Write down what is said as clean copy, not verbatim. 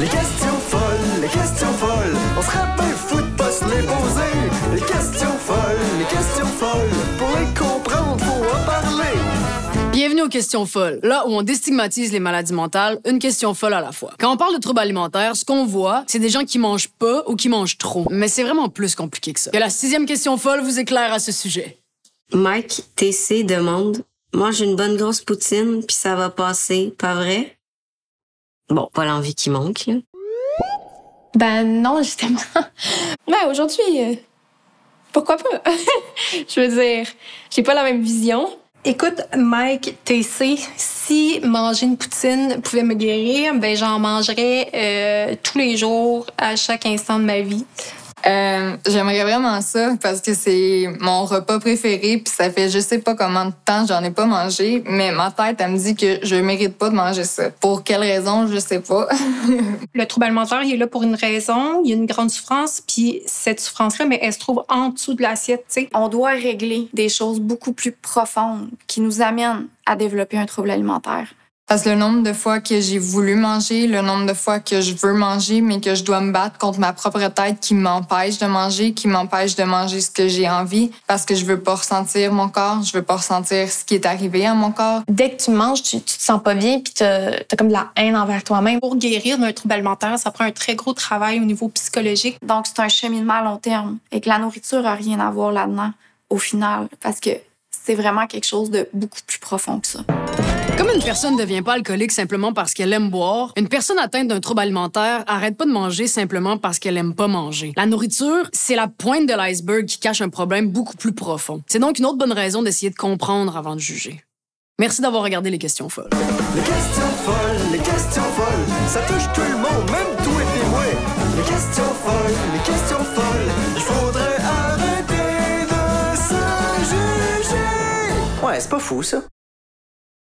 les questions folles. On serait bien fou de pas se les poser. Les questions folles. Pour les comprendre, faut en parler. Bienvenue aux questions folles, là où on déstigmatise les maladies mentales, une question folle à la fois. Quand on parle de troubles alimentaires, ce qu'on voit, c'est des gens qui mangent pas ou qui mangent trop. Mais c'est vraiment plus compliqué que ça. Que la 6e question folle vous éclaire à ce sujet. Mike TC demande « Mange une bonne grosse poutine, puis ça va passer, pas vrai? » Bon, pas l'envie qui manque, là. Ben non, justement. Ben aujourd'hui, pourquoi pas? Je veux dire, j'ai pas la même vision. Écoute, Mike TC, si manger une poutine pouvait me guérir, ben j'en mangerais tous les jours, à chaque instant de ma vie. J'aimerais vraiment ça parce que c'est mon repas préféré puis ça fait je sais pas combien de temps j'en ai pas mangé, mais ma tête, elle me dit que je mérite pas de manger ça. Pour quelle raison, je sais pas. Le trouble alimentaire, il est là pour une raison, il y a une grande souffrance, puis cette souffrance-là, mais elle se trouve en dessous de l'assiette, tu sais. On doit régler des choses beaucoup plus profondes qui nous amènent à développer un trouble alimentaire. Parce que le nombre de fois que j'ai voulu manger, le nombre de fois que je veux manger, mais que je dois me battre contre ma propre tête qui m'empêche de manger, qui m'empêche de manger ce que j'ai envie, parce que je veux pas ressentir mon corps, je veux pas ressentir ce qui est arrivé à mon corps. Dès que tu manges, tu te sens pas bien puis t'as comme de la haine envers toi-même. Pour guérir d'un trouble alimentaire, ça prend un très gros travail au niveau psychologique. Donc, c'est un cheminement à long terme et que la nourriture a rien à voir là-dedans, au final, parce que c'est vraiment quelque chose de beaucoup plus profond que ça. Comme une personne ne devient pas alcoolique simplement parce qu'elle aime boire, une personne atteinte d'un trouble alimentaire arrête pas de manger simplement parce qu'elle aime pas manger. La nourriture, c'est la pointe de l'iceberg qui cache un problème beaucoup plus profond. C'est donc une autre bonne raison d'essayer de comprendre avant de juger. Merci d'avoir regardé les questions folles. Les questions folles, ça touche tout le monde, même toi et moi. Les questions folles, il faudrait arrêter de se juger. Ouais, c'est pas fou ça.